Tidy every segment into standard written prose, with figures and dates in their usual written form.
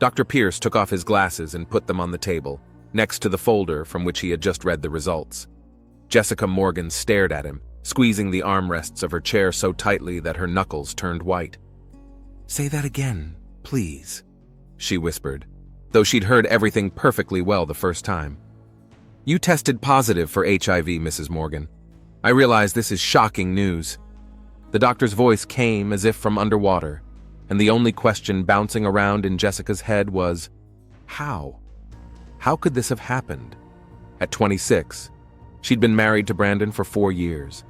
Dr. Pierce took off his glasses and put them on the table, next to the folder from which he had just read the results. Jessica Morgan stared at him, squeezing the armrests of her chair so tightly that her knuckles turned white. "Say that again, please," she whispered, though she'd heard everything perfectly well the first time. "You tested positive for HIV, Mrs. Morgan. I realize this is shocking news." The doctor's voice came as if from underwater, and the only question bouncing around in Jessica's head was, how? How could this have happened? At 26, she'd been married to Brandon for 4 years.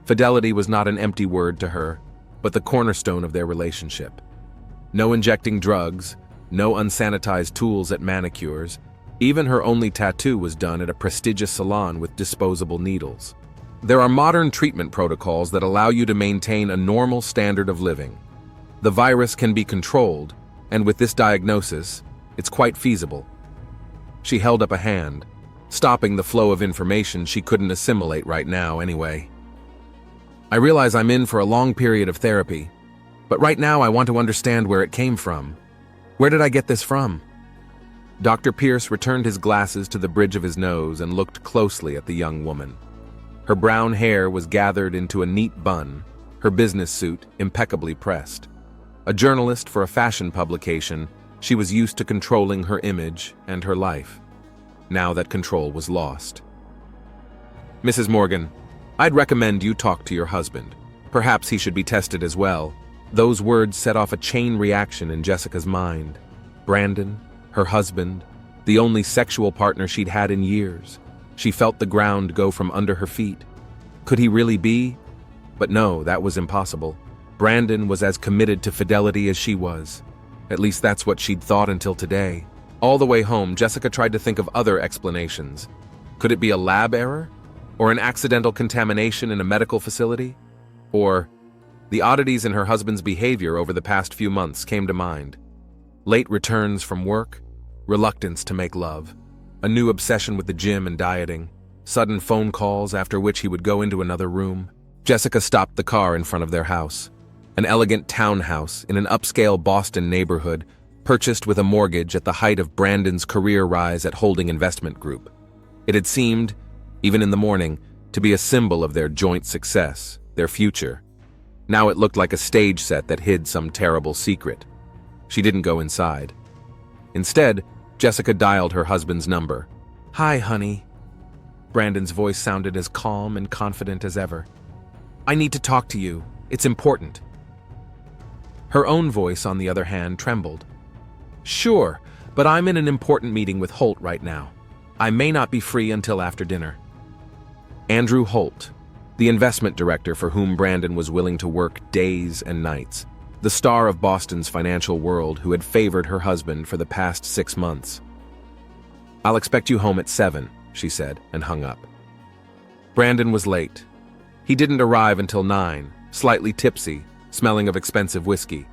Fidelity was not an empty word to her, but the cornerstone of their relationship. No injecting drugs, no unsanitized tools at manicures. Even her only tattoo was done at a prestigious salon with disposable needles. There are modern treatment protocols that allow you to maintain a normal standard of living. The virus can be controlled, and with this diagnosis, it's quite feasible. She held up a hand, stopping the flow of information she couldn't assimilate right now anyway. "I realize I'm in for a long period of therapy, but right now I want to understand where it came from. Where did I get this from?" Dr. Pierce returned his glasses to the bridge of his nose and looked closely at the young woman. Her brown hair was gathered into a neat bun, her business suit impeccably pressed. A journalist for a fashion publication, she was used to controlling her image and her life. Now that control was lost. "Mrs. Morgan, I'd recommend you talk to your husband. Perhaps he should be tested as well." Those words set off a chain reaction in Jessica's mind. Brandon, her husband, the only sexual partner she'd had in years. She felt the ground go from under her feet. Could he really be? But no, that was impossible. Brandon was as committed to fidelity as she was. At least that's what she'd thought until today. All the way home, Jessica tried to think of other explanations. Could it be a lab error? Or an accidental contamination in a medical facility? Or the oddities in her husband's behavior over the past few months came to mind. Late returns from work, reluctance to make love, a new obsession with the gym and dieting, sudden phone calls after which he would go into another room. Jessica stopped the car in front of their house, an elegant townhouse in an upscale Boston neighborhood, purchased with a mortgage at the height of Brandon's career rise at Holding Investment Group. It had seemed, even in the morning, to be a symbol of their joint success, their future. Now it looked like a stage set that hid some terrible secret. She didn't go inside. Instead, Jessica dialed her husband's number. "Hi, honey." Brandon's voice sounded as calm and confident as ever. "I need to talk to you. It's important." Her own voice, on the other hand, trembled. "Sure, but I'm in an important meeting with Holt right now. I may not be free until after dinner." Andrew Holt, the investment director for whom Brandon was willing to work days and nights, the star of Boston's financial world who had favored her husband for the past 6 months. "I'll expect you home at 7, she said, and hung up. Brandon was late. He didn't arrive until 9, slightly tipsy, smelling of expensive whiskey.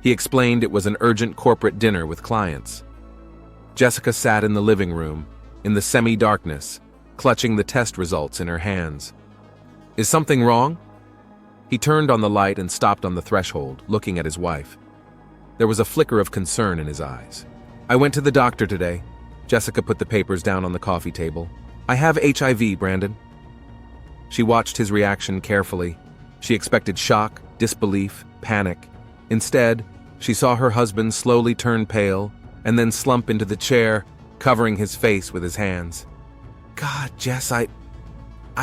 He explained it was an urgent corporate dinner with clients. Jessica sat in the living room, in the semi-darkness, clutching the test results in her hands. "Is something wrong?" He turned on the light and stopped on the threshold, looking at his wife. There was a flicker of concern in his eyes. "I went to the doctor today." Jessica put the papers down on the coffee table. "I have HIV, Brandon." She watched his reaction carefully. She expected shock, disbelief, panic. Instead, she saw her husband slowly turn pale and then slump into the chair, covering his face with his hands. "God, Jess, I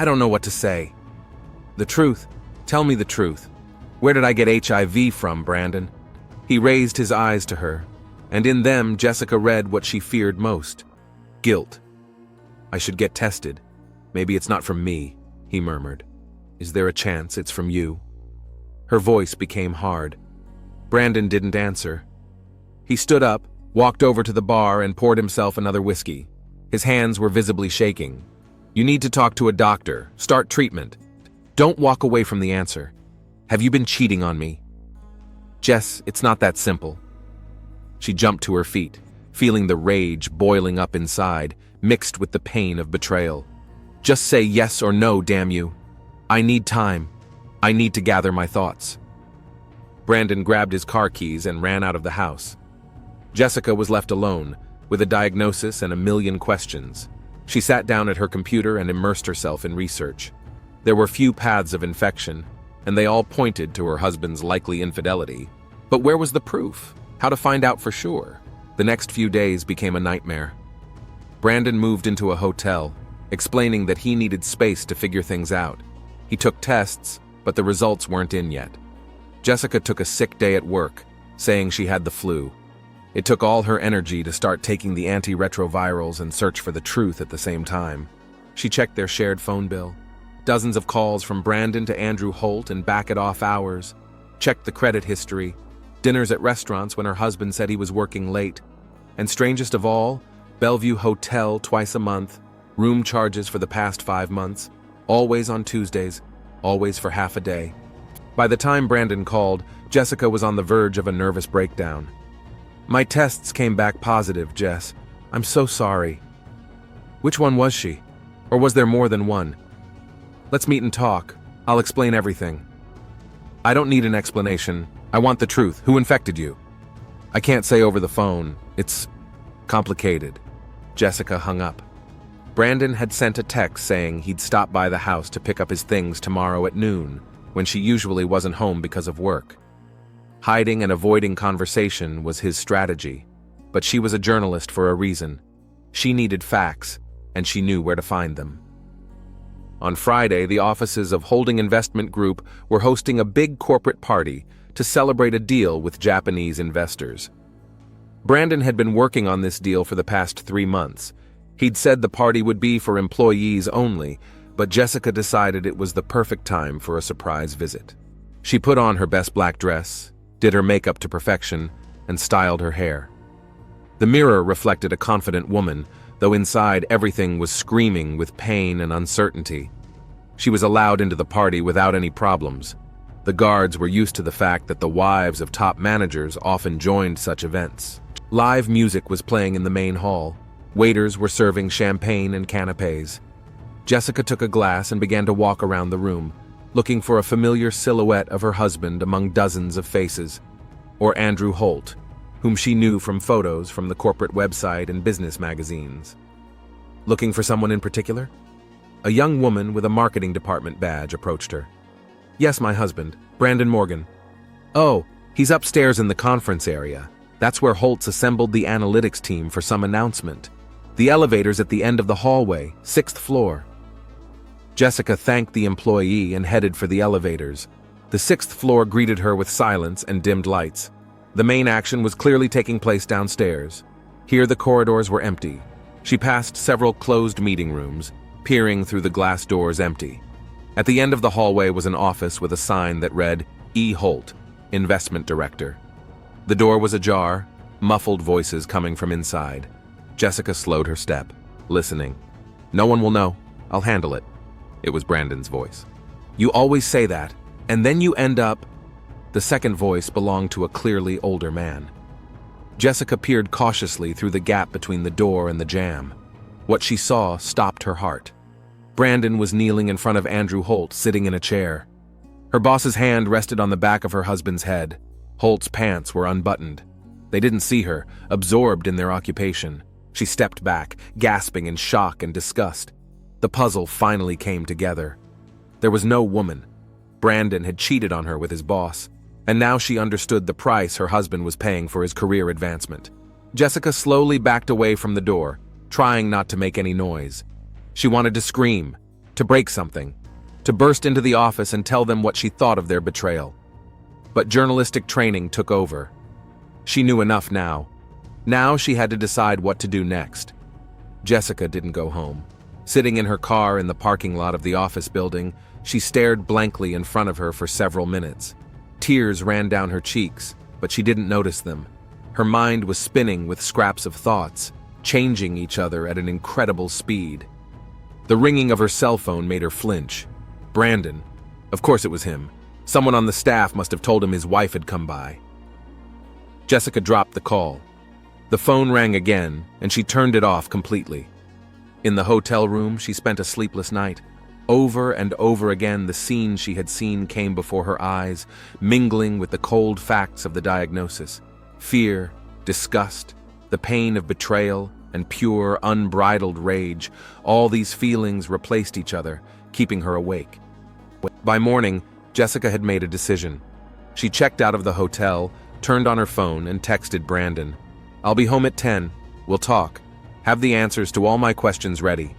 don't know what to say." "The truth. Tell me the truth. Where did I get HIV from, Brandon?" He raised his eyes to her, and in them Jessica read what she feared most. Guilt. "I should get tested. Maybe it's not from me," he murmured. "Is there a chance it's from you?" Her voice became hard. Brandon didn't answer. He stood up, walked over to the bar, and poured himself another whiskey. His hands were visibly shaking. "You need to talk to a doctor. Start treatment. Don't walk away from the answer. Have you been cheating on me?" "Jess, it's not that simple." She jumped to her feet, feeling the rage boiling up inside, mixed with the pain of betrayal. "Just say yes or no, damn you. I need time. I need to gather my thoughts." Brandon grabbed his car keys and ran out of the house. Jessica was left alone, with a diagnosis and a million questions. She sat down at her computer and immersed herself in research. There were few paths of infection, and they all pointed to her husband's likely infidelity. But where was the proof? How to find out for sure? The next few days became a nightmare. Brandon moved into a hotel, explaining that he needed space to figure things out. He took tests, but the results weren't in yet. Jessica took a sick day at work, saying she had the flu. It took all her energy to start taking the antiretrovirals and search for the truth at the same time. She checked their shared phone bill. Dozens of calls from Brandon to Andrew Holt in back-at-off hours. Checked the credit history. Dinners at restaurants when her husband said he was working late. And strangest of all, Bellevue Hotel twice a month, room charges for the past 5 months, always on Tuesdays, always for half a day. By the time Brandon called, Jessica was on the verge of a nervous breakdown. "My tests came back positive, Jess. I'm so sorry." "Which one was she? Or was there more than one?" "Let's meet and talk. I'll explain everything." "I don't need an explanation. I want the truth. Who infected you?" "I can't say over the phone. It's complicated." Jessica hung up. Brandon had sent a text saying he'd stop by the house to pick up his things tomorrow at noon, when she usually wasn't home because of work. Hiding and avoiding conversation was his strategy, but she was a journalist for a reason. She needed facts, and she knew where to find them. On Friday, the offices of Holding Investment Group were hosting a big corporate party to celebrate a deal with Japanese investors. Brandon had been working on this deal for the past 3 months. He'd said the party would be for employees only, but Jessica decided it was the perfect time for a surprise visit. She put on her best black dress, did her makeup to perfection, and styled her hair. The mirror reflected a confident woman, though inside everything was screaming with pain and uncertainty. She was allowed into the party without any problems. The guards were used to the fact that the wives of top managers often joined such events. Live music was playing in the main hall. Waiters were serving champagne and canapes. Jessica took a glass and began to walk around the room, looking for a familiar silhouette of her husband among dozens of faces, or Andrew Holt, whom she knew from photos from the corporate website and business magazines. Looking for someone in particular? A young woman with a marketing department badge approached her. "Yes, my husband, Brandon Morgan." "Oh, he's upstairs in the conference area. That's where Holt's assembled the analytics team for some announcement. The elevator's at the end of the hallway, 6th floor." Jessica thanked the employee and headed for the elevators. The 6th floor greeted her with silence and dimmed lights. The main action was clearly taking place downstairs. Here the corridors were empty. She passed several closed meeting rooms, peering through the glass doors empty. At the end of the hallway was an office with a sign that read, "E. Holt, Investment Director." The door was ajar, muffled voices coming from inside. Jessica slowed her step, listening. "No one will know. I'll handle it." It was Brandon's voice. "You always say that, and then you end up—" The second voice belonged to a clearly older man. Jessica peered cautiously through the gap between the door and the jamb. What she saw stopped her heart. Brandon was kneeling in front of Andrew Holt, sitting in a chair. Her boss's hand rested on the back of her husband's head. Holt's pants were unbuttoned. They didn't see her, absorbed in their occupation. She stepped back, gasping in shock and disgust. The puzzle finally came together. There was no woman. Brandon had cheated on her with his boss, and now she understood the price her husband was paying for his career advancement. Jessica slowly backed away from the door, trying not to make any noise. She wanted to scream, to break something, to burst into the office and tell them what she thought of their betrayal. But journalistic training took over. She knew enough now. Now she had to decide what to do next. Jessica didn't go home. Sitting in her car in the parking lot of the office building, she stared blankly in front of her for several minutes. Tears ran down her cheeks, but she didn't notice them. Her mind was spinning with scraps of thoughts, changing each other at an incredible speed. The ringing of her cell phone made her flinch. Brandon. Of course it was him. Someone on the staff must have told him his wife had come by. Jessica dropped the call. The phone rang again, and she turned it off completely. In the hotel room, she spent a sleepless night. Over and over again, the scene she had seen came before her eyes, mingling with the cold facts of the diagnosis. Fear, disgust, the pain of betrayal, and pure, unbridled rage. All these feelings replaced each other, keeping her awake. By morning, Jessica had made a decision. She checked out of the hotel, turned on her phone, and texted Brandon. "I'll be home at 10. We'll talk. Have the answers to all my questions ready."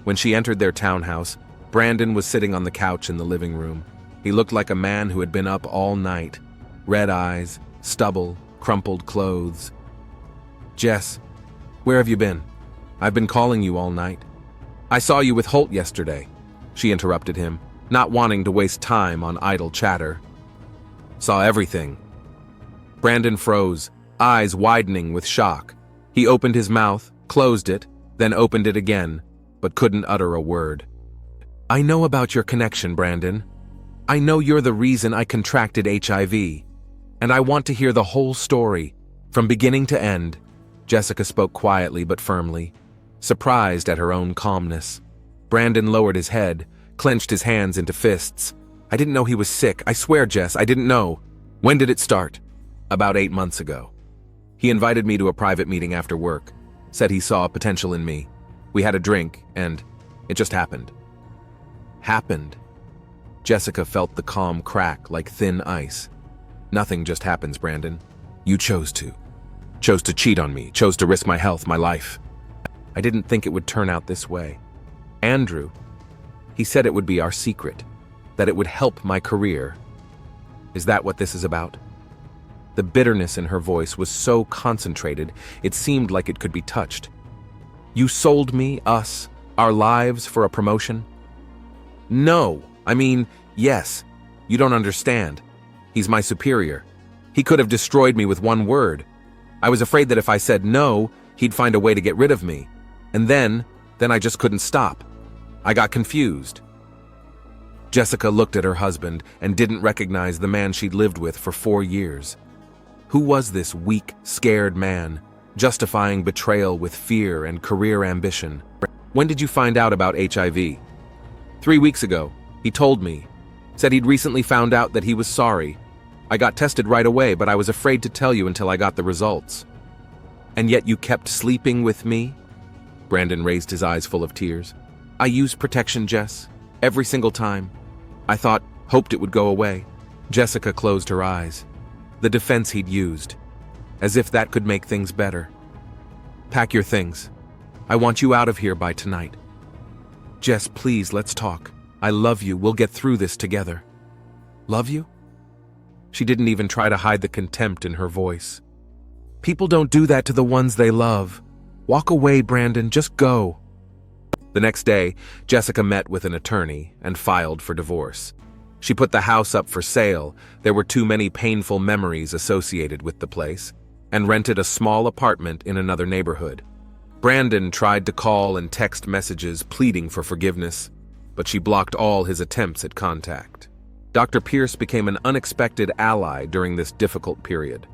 When she entered their townhouse, Brandon was sitting on the couch in the living room. He looked like a man who had been up all night. Red eyes, stubble, crumpled clothes. "Jess, where have you been? I've been calling you all night." "I saw you with Holt yesterday," she interrupted him, not wanting to waste time on idle chatter. "Saw everything." Brandon froze, eyes widening with shock. He opened his mouth, closed it, then opened it again, but couldn't utter a word. "I know about your connection, Brandon. I know you're the reason I contracted HIV, and I want to hear the whole story, from beginning to end." Jessica spoke quietly but firmly, surprised at her own calmness. Brandon lowered his head, clenched his hands into fists. "I didn't know he was sick. I swear, Jess, I didn't know." "When did it start?" "About 8 months ago. He invited me to a private meeting after work, said he saw potential in me. We had a drink, and it just happened." Happened? Jessica felt the calm crack like thin ice. "Nothing just happens, Brandon. You chose to. Chose to cheat on me, chose to risk my health, my life. I didn't think it would turn out this way. Andrew, he said it would be our secret, that it would help my career. Is that what this is about?" The bitterness in her voice was so concentrated, it seemed like it could be touched. "You sold me, us, our lives for a promotion?" "No, I mean, yes. You don't understand. He's my superior. He could have destroyed me with one word. I was afraid that if I said no, he'd find a way to get rid of me. And then I just couldn't stop. I got confused." Jessica looked at her husband and didn't recognize the man she'd lived with for 4 years. Who was this weak, scared man, justifying betrayal with fear and career ambition? "When did you find out about HIV?" 3 weeks ago. He told me. Said he'd recently found out that he was sorry. I got tested right away, but I was afraid to tell you until I got the results." "And yet you kept sleeping with me?" Brandon raised his eyes full of tears. "I used protection, Jess. Every single time. I hoped it would go away." Jessica closed her eyes. The defense he'd used. As if that could make things better. "Pack your things. I want you out of here by tonight." "Jess, please, let's talk. I love you. We'll get through this together." "Love you?" She didn't even try to hide the contempt in her voice. "People don't do that to the ones they love. Walk away, Brandon. Just go." The next day, Jessica met with an attorney and filed for divorce. She put the house up for sale. There were too many painful memories associated with the place, and rented a small apartment in another neighborhood. Brandon tried to call and text messages pleading for forgiveness, but she blocked all his attempts at contact. Dr. Pierce became an unexpected ally during this difficult period.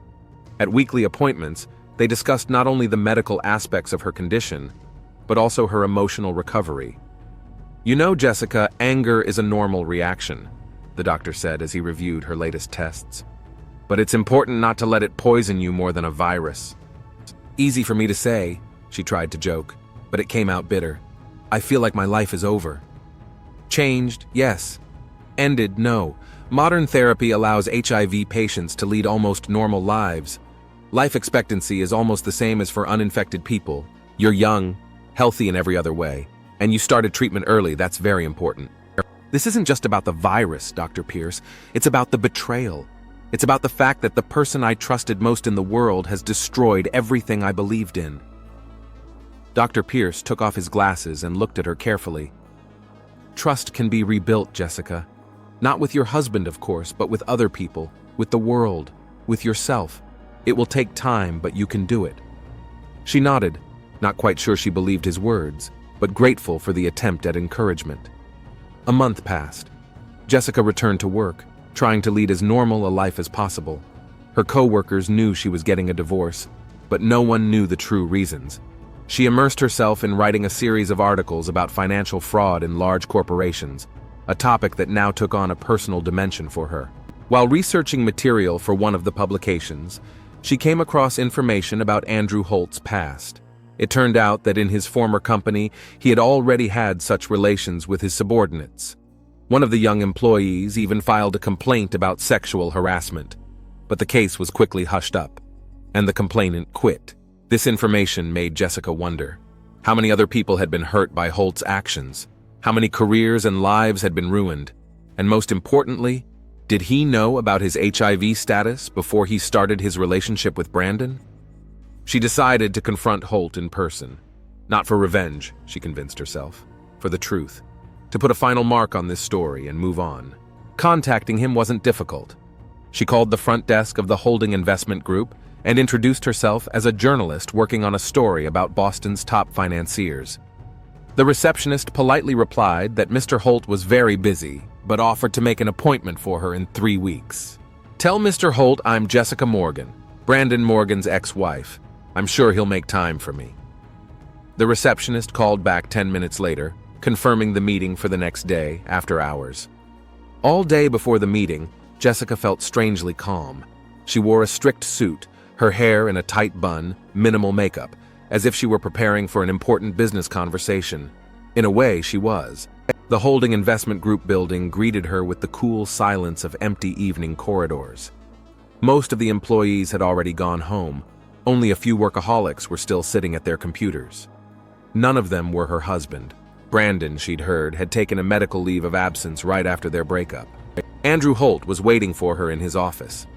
At weekly appointments, they discussed not only the medical aspects of her condition, but also her emotional recovery. "You know, Jessica, anger is a normal reaction," the doctor said as he reviewed her latest tests. "But it's important not to let it poison you more than a virus." "Easy for me to say," she tried to joke, but it came out bitter. "I feel like my life is over." Changed, yes. Ended, no. Modern therapy allows HIV patients to lead almost normal lives. Life expectancy is almost the same as for uninfected people. You're young, healthy in every other way, and you started treatment early. That's very important. This isn't just about the virus, Dr. Pierce. It's about the betrayal. It's about the fact that the person I trusted most in the world has destroyed everything I believed in. Dr. Pierce took off his glasses and looked at her carefully. Trust can be rebuilt, Jessica. Not with your husband, of course, but with other people, with the world, with yourself. It will take time, but you can do it. She nodded, not quite sure she believed his words, but grateful for the attempt at encouragement. A month passed. Jessica returned to work, trying to lead as normal a life as possible. Her co-workers knew she was getting a divorce, but no one knew the true reasons. She immersed herself in writing a series of articles about financial fraud in large corporations, a topic that now took on a personal dimension for her. While researching material for one of the publications, she came across information about Andrew Holt's past. It turned out that in his former company, he had already had such relations with his subordinates. One of the young employees even filed a complaint about sexual harassment, but the case was quickly hushed up, and the complainant quit. This information made Jessica wonder. How many other people had been hurt by Holt's actions? How many careers and lives had been ruined? And most importantly, did he know about his HIV status before he started his relationship with Brandon? She decided to confront Holt in person. Not for revenge, she convinced herself, for the truth. To put a final mark on this story and move on. Contacting him wasn't difficult. She called the front desk of the Holding Investment Group and introduced herself as a journalist working on a story about Boston's top financiers. The receptionist politely replied that Mr. Holt was very busy, but offered to make an appointment for her in 3 weeks. "Tell Mr. Holt I'm Jessica Morgan, Brandon Morgan's ex-wife. I'm sure he'll make time for me." The receptionist called back 10 minutes later, confirming the meeting for the next day, after hours. All day before the meeting, Jessica felt strangely calm. She wore a strict suit, her hair in a tight bun, minimal makeup, as if she were preparing for an important business conversation. In a way, she was. The Holding Investment Group building greeted her with the cool silence of empty evening corridors. Most of the employees had already gone home. Only a few workaholics were still sitting at their computers. None of them were her husband. Brandon, she'd heard, had taken a medical leave of absence right after their breakup. Andrew Holt was waiting for her in his office.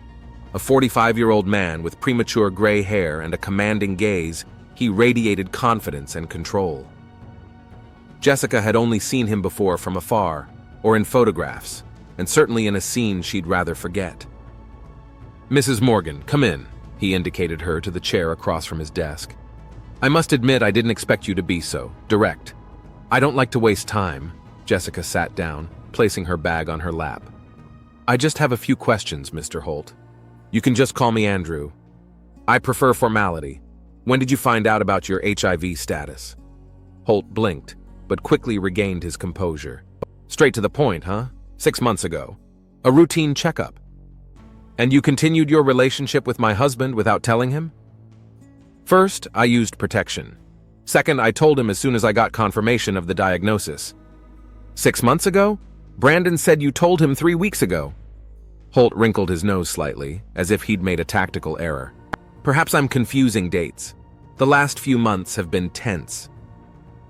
A 45-year-old man with premature gray hair and a commanding gaze, he radiated confidence and control. Jessica had only seen him before from afar, or in photographs, and certainly in a scene she'd rather forget. "Mrs. Morgan, come in," he indicated her to the chair across from his desk. "I must admit I didn't expect you to be so direct. I don't like to waste time." Jessica sat down, placing her bag on her lap. "I just have a few questions, Mr. Holt. You can just call me Andrew. I prefer formality. When did you find out about your HIV status?" Holt blinked, but quickly regained his composure. "Straight to the point, huh? 6 months ago. A routine checkup. And you continued your relationship with my husband without telling him?" "First, I used protection. Second, I told him as soon as I got confirmation of the diagnosis." 6 months ago? Brandon said you told him 3 weeks ago." Holt wrinkled his nose slightly, as if he'd made a tactical error. "Perhaps I'm confusing dates. The last few months have been tense."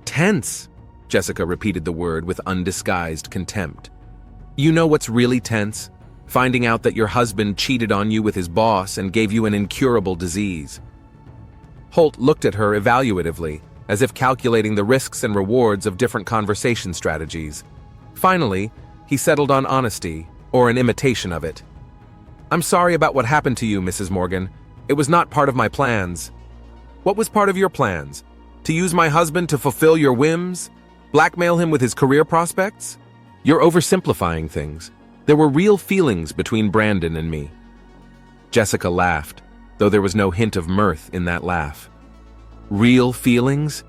"Tense?" Jessica repeated the word with undisguised contempt. "You know what's really tense? Finding out that your husband cheated on you with his boss and gave you an incurable disease." Holt looked at her evaluatively, as if calculating the risks and rewards of different conversation strategies. Finally, he settled on honesty, or an imitation of it. "I'm sorry about what happened to you, Mrs. Morgan. It was not part of my plans." "What was part of your plans? To use my husband to fulfill your whims? Blackmail him with his career prospects? You're oversimplifying things. There were real feelings between Brandon and me." Jessica laughed, though there was no hint of mirth in that laugh. "Real feelings?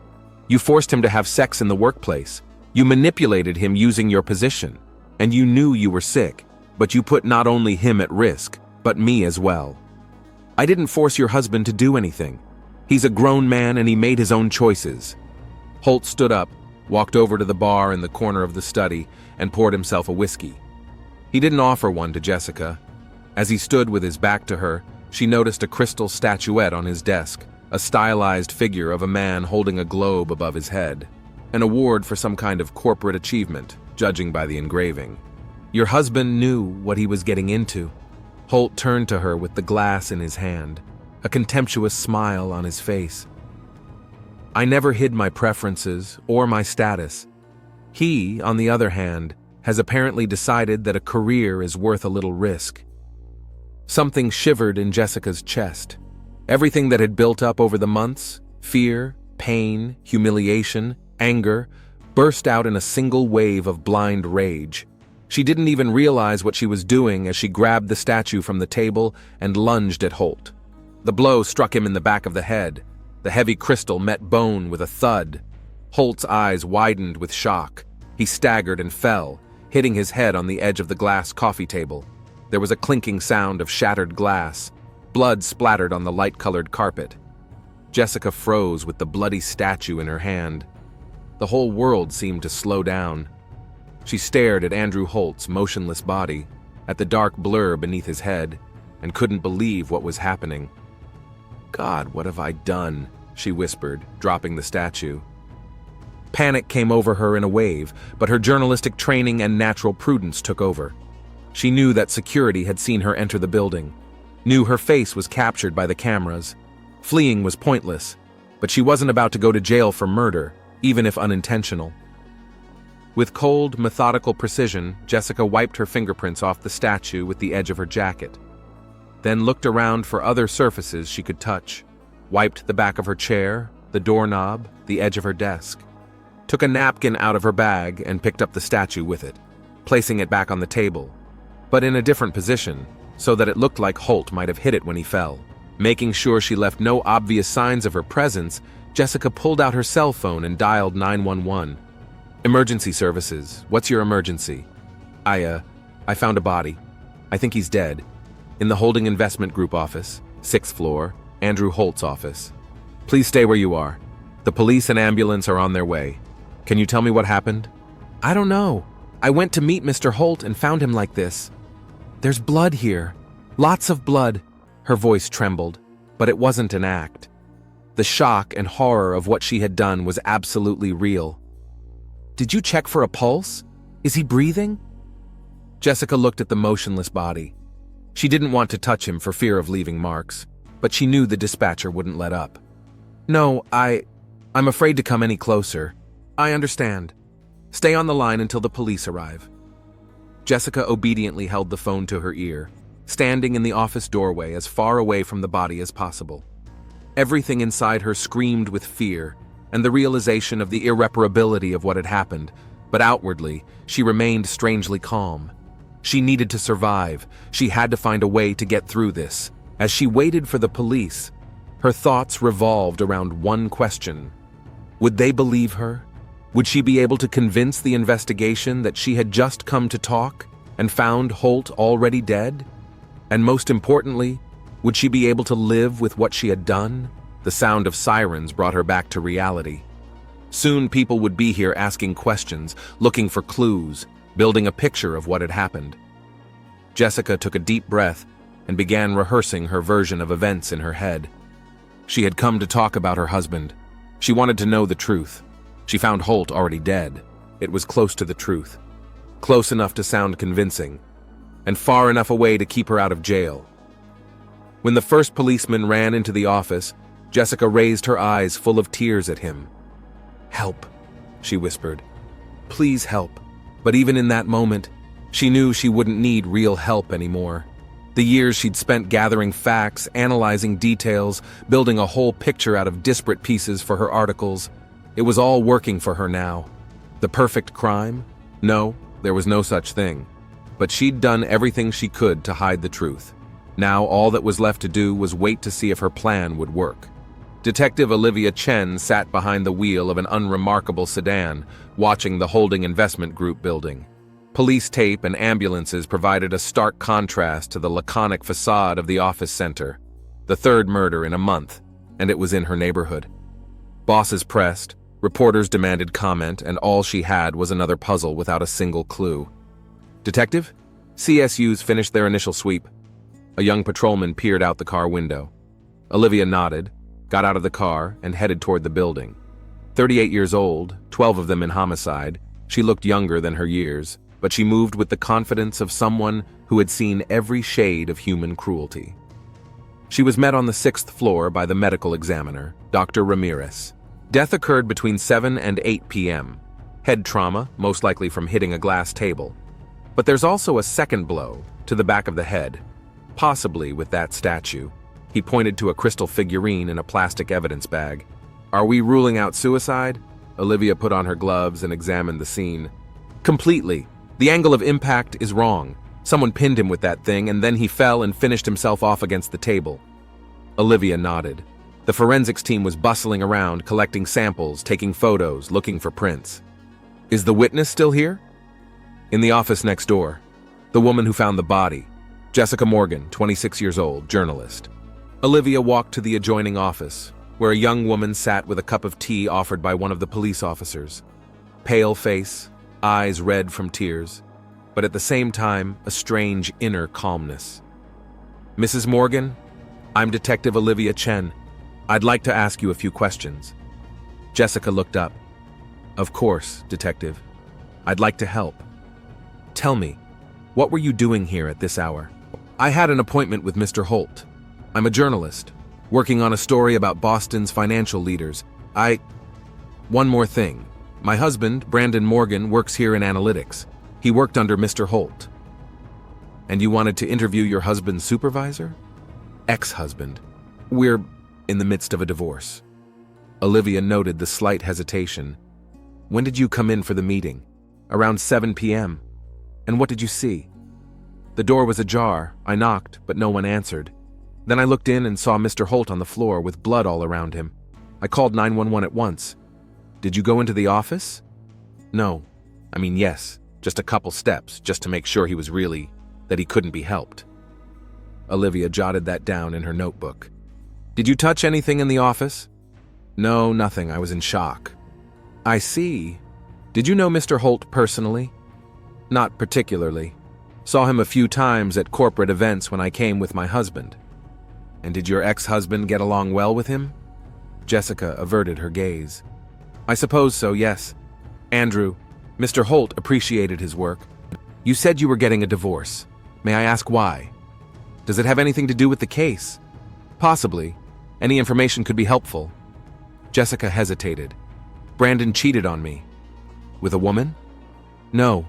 You forced him to have sex in the workplace. You manipulated him using your position. And you knew you were sick, but you put not only him at risk, but me as well. I didn't force your husband to do anything. He's a grown man and he made his own choices." Holt stood up, walked over to the bar in the corner of the study, and poured himself a whiskey. He didn't offer one to Jessica. As he stood with his back to her, she noticed a crystal statuette on his desk, a stylized figure of a man holding a globe above his head. An award for some kind of corporate achievement, judging by the engraving. "Your husband knew what he was getting into." Holt turned to her with the glass in his hand, a contemptuous smile on his face. "I never hid my preferences or my status. He, on the other hand, has apparently decided that a career is worth a little risk." Something shivered in Jessica's chest. Everything that had built up over the months, fear, pain, humiliation, anger, burst out in a single wave of blind rage. She didn't even realize what she was doing as she grabbed the statue from the table and lunged at Holt. The blow struck him in the back of the head. The heavy crystal met bone with a thud. Holt's eyes widened with shock. He staggered and fell, hitting his head on the edge of the glass coffee table. There was a clinking sound of shattered glass. Blood splattered on the light-colored carpet. Jessica froze with the bloody statue in her hand. The whole world seemed to slow down. She stared at Andrew Holt's motionless body, at the dark blur beneath his head, and couldn't believe what was happening. "God, what have I done?" she whispered, dropping the statue. Panic came over her in a wave, but her journalistic training and natural prudence took over. She knew that security had seen her enter the building, knew her face was captured by the cameras. Fleeing was pointless, but she wasn't about to go to jail for murder, even if unintentional. With cold, methodical precision, Jessica wiped her fingerprints off the statue with the edge of her jacket, then looked around for other surfaces she could touch, wiped the back of her chair, the doorknob, the edge of her desk, took a napkin out of her bag and picked up the statue with it, placing it back on the table, but in a different position, so that it looked like Holt might have hit it when he fell. Making sure she left no obvious signs of her presence, Jessica pulled out her cell phone and dialed 911. "Emergency services, what's your emergency?" I found a body. I think he's dead. In the Holding Investment Group office, 6th floor, Andrew Holt's office. Please stay where you are. The police and ambulance are on their way. Can you tell me what happened?" "I don't know. I went to meet Mr. Holt and found him like this. There's blood here. Lots of blood." Her voice trembled, but it wasn't an act. The shock and horror of what she had done was absolutely real. "Did you check for a pulse? Is he breathing?" Jessica looked at the motionless body. She didn't want to touch him for fear of leaving marks, but she knew the dispatcher wouldn't let up. "No, I'm afraid to come any closer." "I understand. Stay on the line until the police arrive." Jessica obediently held the phone to her ear, standing in the office doorway as far away from the body as possible. Everything inside her screamed with fear and the realization of the irreparability of what had happened, but outwardly, she remained strangely calm. She needed to survive. She had to find a way to get through this. As she waited for the police, her thoughts revolved around one question. Would they believe her? Would she be able to convince the investigation that she had just come to talk and found Holt already dead? And most importantly, would she be able to live with what she had done? The sound of sirens brought her back to reality. Soon people would be here asking questions, looking for clues, building a picture of what had happened. Jessica took a deep breath and began rehearsing her version of events in her head. She had come to talk about her husband. She wanted to know the truth. She found Holt already dead. It was close to the truth. Close enough to sound convincing, and far enough away to keep her out of jail. When the first policeman ran into the office, Jessica raised her eyes full of tears at him. "Help," she whispered. "Please help." But even in that moment, she knew she wouldn't need real help anymore. The years she'd spent gathering facts, analyzing details, building a whole picture out of disparate pieces for her articles, it was all working for her now. The perfect crime? No, there was no such thing. But she'd done everything she could to hide the truth. Now all that was left to do was wait to see if her plan would work. Detective Olivia Chen sat behind the wheel of an unremarkable sedan, watching the Holding Investment Group building. Police tape and ambulances provided a stark contrast to the laconic facade of the office center. The third murder in a month, and it was in her neighborhood. Bosses pressed, reporters demanded comment, and all she had was another puzzle without a single clue. "Detective? CSU's finished their initial sweep." A young patrolman peered out the car window. Olivia nodded, got out of the car, and headed toward the building. 38 years old, 12 of them in homicide, she looked younger than her years, but she moved with the confidence of someone who had seen every shade of human cruelty. She was met on the 6th floor by the medical examiner, Dr. Ramirez. Death occurred between 7 and 8 p.m. Head trauma, most likely from hitting a glass table. But there's also a second blow to the back of the head, possibly with that statue. He pointed to a crystal figurine in a plastic evidence bag. "Are we ruling out suicide?" Olivia put on her gloves and examined the scene. "Completely. The angle of impact is wrong. Someone pinned him with that thing, and then he fell and finished himself off against the table." Olivia nodded. The forensics team was bustling around, collecting samples, taking photos, looking for prints. "Is the witness still here?" "In the office next door. The woman who found the body. Jessica Morgan, 26 years old, journalist." Olivia walked to the adjoining office, where a young woman sat with a cup of tea offered by one of the police officers. Pale face, eyes red from tears, but at the same time, a strange inner calmness. "Mrs. Morgan, I'm Detective Olivia Chen. I'd like to ask you a few questions." Jessica looked up. "Of course, Detective. I'd like to help. Tell me, what were you doing here at this hour?" "I had an appointment with Mr. Holt. I'm a journalist, working on a story about Boston's financial leaders. One more thing. My husband, Brandon Morgan, works here in analytics. He worked under Mr. Holt." "And you wanted to interview your husband's supervisor?" "Ex-husband. We're in the midst of a divorce." Olivia noted the slight hesitation. "When did you come in for the meeting?" "Around 7 p.m. "And what did you see?" "The door was ajar. I knocked, but no one answered. Then I looked in and saw Mr. Holt on the floor with blood all around him. I called 911 at once." "Did you go into the office?" "No. Yes, just a couple steps, just to make sure that he couldn't be helped." Olivia jotted that down in her notebook. "Did you touch anything in the office?" "No, nothing. I was in shock." "I see. Did you know Mr. Holt personally?" "Not particularly. Saw him a few times at corporate events when I came with my husband." "And did your ex-husband get along well with him?" Jessica averted her gaze. "I suppose so, yes. Andrew, Mr. Holt appreciated his work." "You said you were getting a divorce. May I ask why? Does it have anything to do with the case?" "Possibly. Any information could be helpful." Jessica hesitated. "Brandon cheated on me." "With a woman?" "No."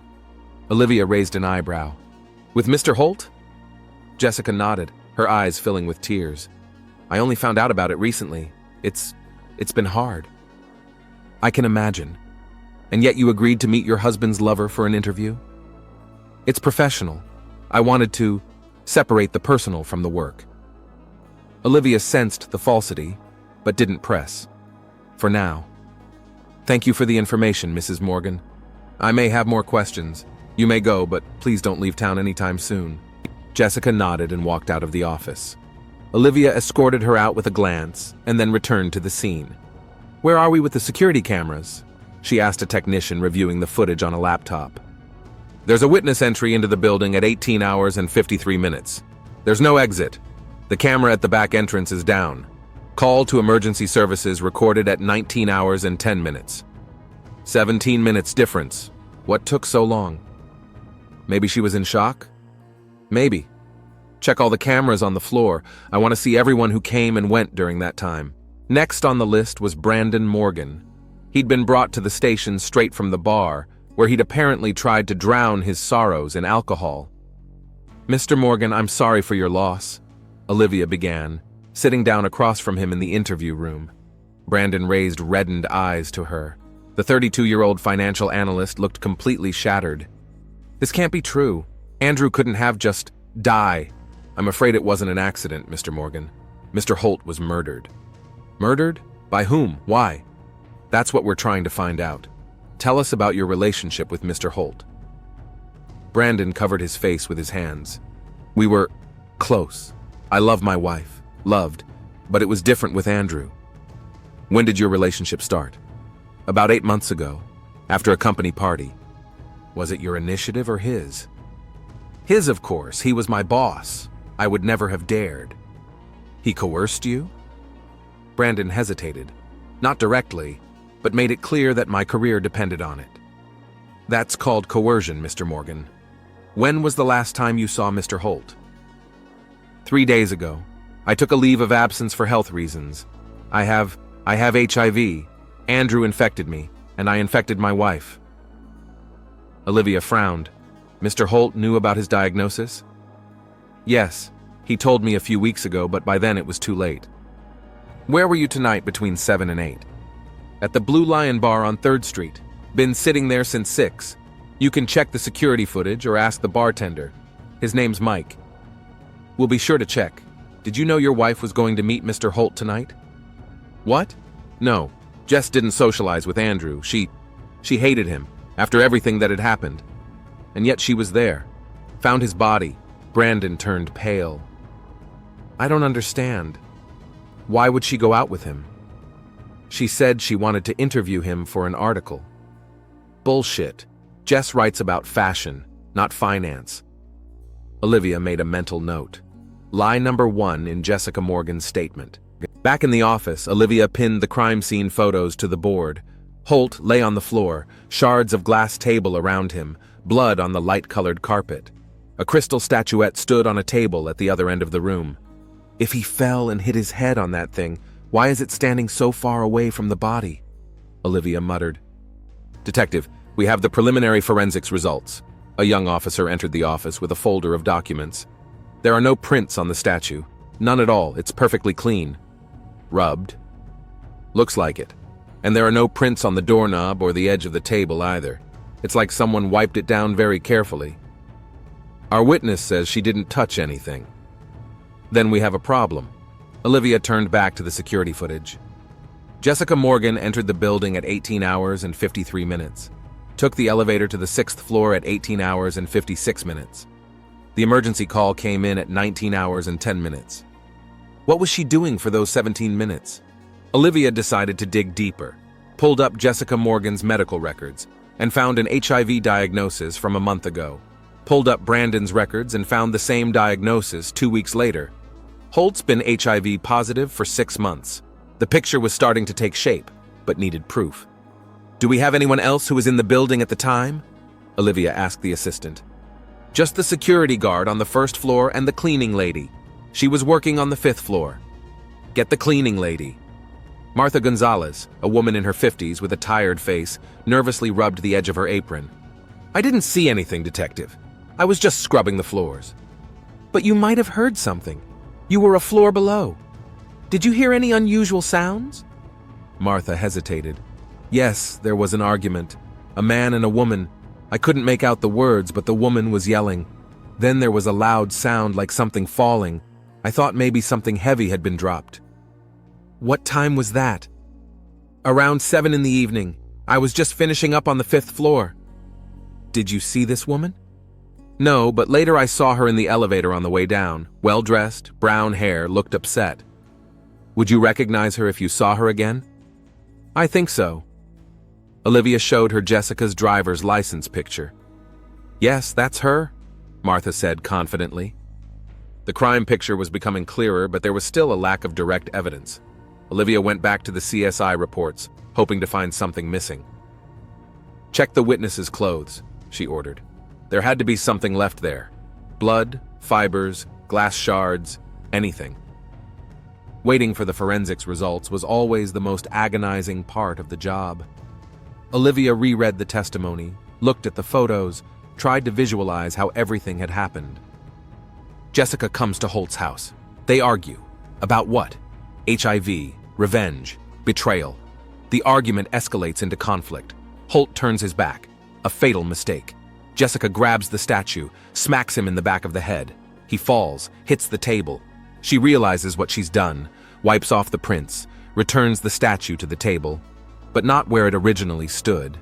Olivia raised an eyebrow. "With Mr. Holt?" Jessica nodded, her eyes filling with tears. "I only found out about it recently. It's been hard." "I can imagine. And yet you agreed to meet your husband's lover for an interview?" "It's professional. I wanted to separate the personal from the work." Olivia sensed the falsity, but didn't press. "For now. Thank you for the information, Mrs. Morgan. I may have more questions. You may go, but please don't leave town anytime soon." Jessica nodded and walked out of the office. Olivia escorted her out with a glance and then returned to the scene. "Where are we with the security cameras?" she asked a technician reviewing the footage on a laptop. "There's a witness entry into the building at 18 hours and 53 minutes. There's no exit. The camera at the back entrance is down. Call to emergency services recorded at 19 hours and 10 minutes. 17 minutes difference. What took so long?" "Maybe she was in shock?" "Maybe. Check all the cameras on the floor. I want to see everyone who came and went during that time." Next on the list was Brandon Morgan. He'd been brought to the station straight from the bar, where he'd apparently tried to drown his sorrows in alcohol. "Mr. Morgan, I'm sorry for your loss," Olivia began, sitting down across from him in the interview room. Brandon raised reddened eyes to her. The 32-year-old financial analyst looked completely shattered. "This can't be true. Andrew couldn't have just died." "I'm afraid it wasn't an accident, Mr. Morgan. Mr. Holt was murdered." "Murdered? By whom? Why?" "That's what we're trying to find out. Tell us about your relationship with Mr. Holt." Brandon covered his face with his hands. "We were close. I love my wife. Loved. But it was different with Andrew." "When did your relationship start?" "About 8 months ago, after a company party." "Was it your initiative or his?" "His, of course. He was my boss. I would never have dared." "He coerced you?" Brandon hesitated. "Not directly, but made it clear that my career depended on it." "That's called coercion, Mr. Morgan. When was the last time you saw Mr. Holt?" 3 days ago. I took a leave of absence for health reasons. I have HIV. Andrew infected me, and I infected my wife." Olivia frowned. "Mr. Holt knew about his diagnosis?" "Yes. He told me a few weeks ago, but by then it was too late." "Where were you tonight between 7 and 8? "At the Blue Lion Bar on 3rd Street. Been sitting there since 6. You can check the security footage or ask the bartender. His name's Mike." "We'll be sure to check. Did you know your wife was going to meet Mr. Holt tonight?" "What? No. Jess didn't socialize with Andrew. She hated him, after everything that had happened. And yet she was there. Found his body." Brandon turned pale. "I don't understand. Why would she go out with him? She said she wanted to interview him for an article. Bullshit. Jess writes about fashion, not finance. Olivia made a mental note. Lie number 1 in Jessica Morgan's statement. Back in the office, Olivia pinned the crime scene photos to the board. Holt lay on the floor, shards of glass table around him, blood on the light-colored carpet. A crystal statuette stood on a table at the other end of the room. If he fell and hit his head on that thing, why is it standing so far away from the body? Olivia muttered. Detective, we have the preliminary forensics results. A young officer entered the office with a folder of documents. There are no prints on the statue. None at all. It's perfectly clean. Rubbed. Looks like it. And there are no prints on the doorknob or the edge of the table either. It's like someone wiped it down very carefully. Our witness says she didn't touch anything. Then we have a problem. Olivia turned back to the security footage. Jessica Morgan entered the building at 18 hours and 53 minutes. Took the elevator to the 6th floor at 18 hours and 56 minutes. The emergency call came in at 19 hours and 10 minutes. What was she doing for those 17 minutes? Olivia decided to dig deeper, pulled up Jessica Morgan's medical records, and found an HIV diagnosis from a month ago. Pulled up Brandon's records and found the same diagnosis 2 weeks later. Holt's been HIV positive for 6 months. The picture was starting to take shape, but needed proof. Do we have anyone else who was in the building at the time? Olivia asked the assistant. Just the security guard on the 1st floor and the cleaning lady. She was working on the 5th floor. Get the cleaning lady. Martha Gonzalez, a woman in her 50s with a tired face, nervously rubbed the edge of her apron. I didn't see anything, detective. I was just scrubbing the floors. But you might have heard something. You were a floor below. Did you hear any unusual sounds? Martha hesitated. Yes, there was an argument. A man and a woman. I couldn't make out the words, but the woman was yelling. Then there was a loud sound like something falling. I thought maybe something heavy had been dropped. What time was that? Around 7 in the evening. I was just finishing up on the 5th floor. Did you see this woman? No, but later I saw her in the elevator on the way down. Well-dressed, brown hair, looked upset. Would you recognize her if you saw her again? I think so. Olivia showed her Jessica's driver's license picture. Yes, that's her, Martha said confidently. The crime picture was becoming clearer, but there was still a lack of direct evidence. Olivia went back to the CSI reports, hoping to find something missing. Check the witness's clothes, she ordered. There had to be something left there. Blood, fibers, glass shards, anything. Waiting for the forensics results was always the most agonizing part of the job. Olivia reread the testimony, looked at the photos, tried to visualize how everything had happened. Jessica comes to Holt's house. They argue. About what? HIV, revenge, betrayal. The argument escalates into conflict. Holt turns his back. A fatal mistake. Jessica grabs the statue, smacks him in the back of the head. He falls, hits the table. She realizes what she's done, wipes off the prints, returns the statue to the table, but not where it originally stood.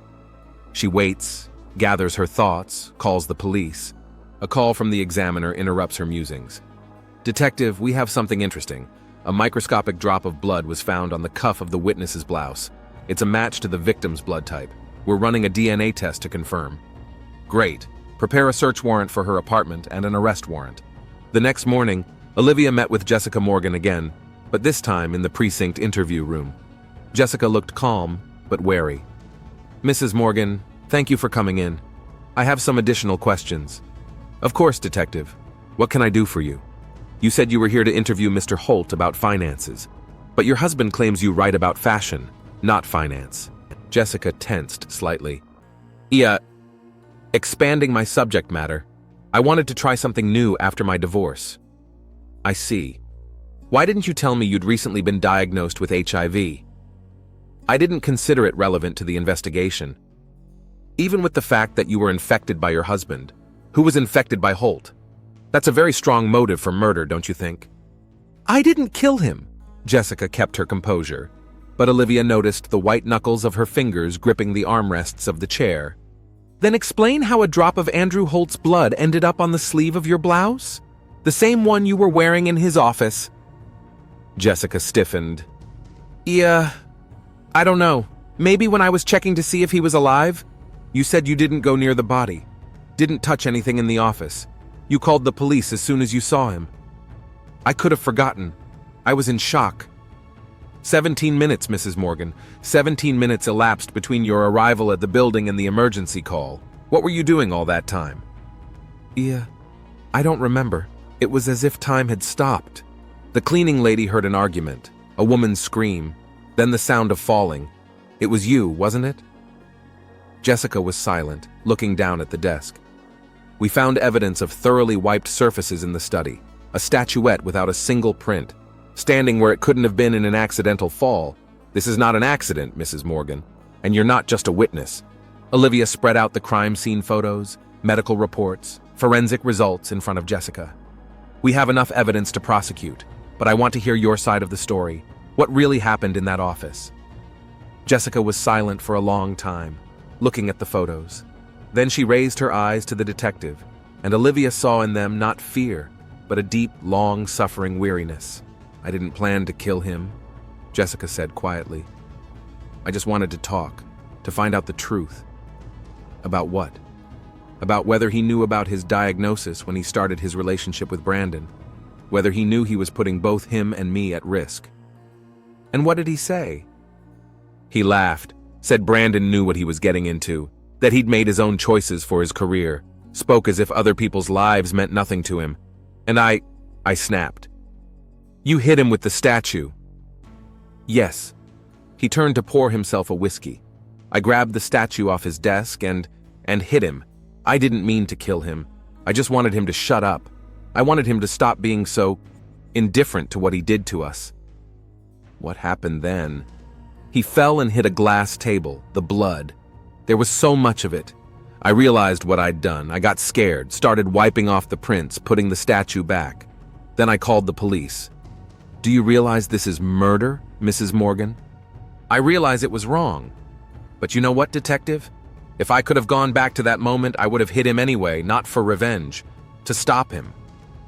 She waits, gathers her thoughts, calls the police. A call from the examiner interrupts her musings. Detective, we have something interesting. A microscopic drop of blood was found on the cuff of the witness's blouse. It's a match to the victim's blood type. We're running a DNA test to confirm. Great. Prepare a search warrant for her apartment and an arrest warrant. The next morning, Olivia met with Jessica Morgan again, but this time in the precinct interview room. Jessica looked calm, but wary. Mrs. Morgan, thank you for coming in. I have some additional questions. Of course, Detective. What can I do for you? You said you were here to interview Mr. Holt about finances, but your husband claims you write about fashion, not finance. Jessica tensed slightly. Expanding my subject matter. I wanted to try something new after my divorce. I see. Why didn't you tell me you'd recently been diagnosed with HIV? I didn't consider it relevant to the investigation. Even with the fact that you were infected by your husband, who was infected by Holt. That's a very strong motive for murder, don't you think? I didn't kill him. Jessica kept her composure, but Olivia noticed the white knuckles of her fingers gripping the armrests of the chair. Then explain how a drop of Andrew Holt's blood ended up on the sleeve of your blouse? The same one you were wearing in his office. Jessica stiffened. Yeah, I don't know. Maybe when I was checking to see if he was alive? You said you didn't go near the body. Didn't touch anything in the office. You called the police as soon as you saw him. I could have forgotten. I was in shock. 17 minutes, Mrs. Morgan. 17 minutes elapsed between your arrival at the building and the emergency call. What were you doing all that time? Yeah, I don't remember. It was as if time had stopped. The cleaning lady heard an argument, a woman's scream, then the sound of falling. It was you, wasn't it? Jessica was silent, looking down at the desk. We found evidence of thoroughly wiped surfaces in the study, a statuette without a single print, standing where it couldn't have been in an accidental fall. This is not an accident, Mrs. Morgan, and you're not just a witness. Olivia spread out the crime scene photos, medical reports, forensic results in front of Jessica. We have enough evidence to prosecute, but I want to hear your side of the story. What really happened in that office? Jessica was silent for a long time, looking at the photos. Then she raised her eyes to the detective, and Olivia saw in them not fear, but a deep, long-suffering weariness. I didn't plan to kill him, Jessica said quietly. I just wanted to talk, to find out the truth. About what? About whether he knew about his diagnosis when he started his relationship with Brandon, whether he knew he was putting both him and me at risk. And what did he say? He laughed, said Brandon knew what he was getting into, that he'd made his own choices for his career, spoke as if other people's lives meant nothing to him. And I snapped. You hit him with the statue. Yes. He turned to pour himself a whiskey. I grabbed the statue off his desk and hit him. I didn't mean to kill him. I just wanted him to shut up. I wanted him to stop being so indifferent to what he did to us. What happened then? He fell and hit a glass table, the blood. There was so much of it. I realized what I'd done. I got scared, started wiping off the prints, putting the statue back. Then I called the police. Do you realize this is murder, Mrs. Morgan? I realize it was wrong. But you know what, detective? If I could have gone back to that moment, I would have hit him anyway, not for revenge, to stop him.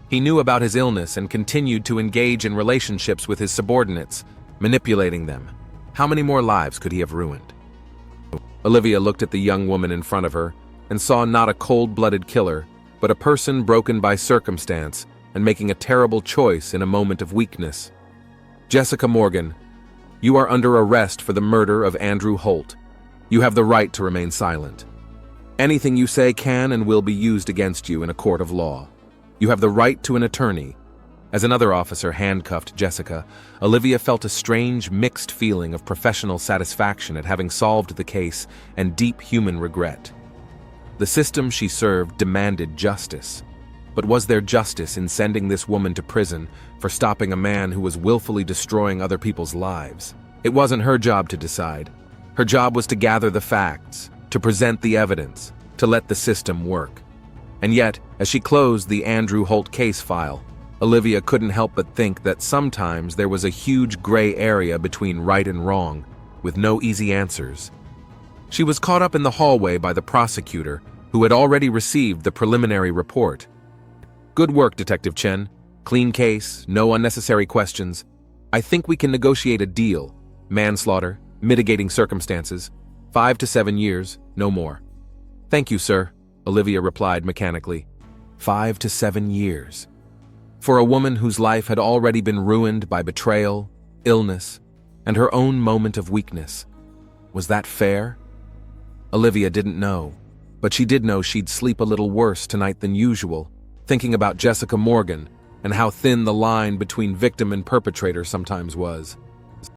He knew about his illness and continued to engage in relationships with his subordinates, manipulating them. How many more lives could he have ruined? Olivia looked at the young woman in front of her and saw not a cold-blooded killer, but a person broken by circumstance and making a terrible choice in a moment of weakness. Jessica Morgan, you are under arrest for the murder of Andrew Holt. You have the right to remain silent. Anything you say can and will be used against you in a court of law. You have the right to an attorney. As another officer handcuffed Jessica, Olivia felt a strange, mixed feeling of professional satisfaction at having solved the case and deep human regret. The system she served demanded justice. But was there justice in sending this woman to prison for stopping a man who was willfully destroying other people's lives? It wasn't her job to decide. Her job was to gather the facts, to present the evidence, to let the system work. And yet, as she closed the Andrew Holt case file, Olivia couldn't help but think that sometimes there was a huge gray area between right and wrong, with no easy answers. She was caught up in the hallway by the prosecutor, who had already received the preliminary report. Good work, Detective Chen. Clean case, no unnecessary questions. I think we can negotiate a deal. Manslaughter, mitigating circumstances. 5 to 7 years, no more. Thank you, sir, Olivia replied mechanically. 5 to 7 years. For a woman whose life had already been ruined by betrayal, illness, and her own moment of weakness. Was that fair? Olivia didn't know, but she did know she'd sleep a little worse tonight than usual, thinking about Jessica Morgan and how thin the line between victim and perpetrator sometimes was.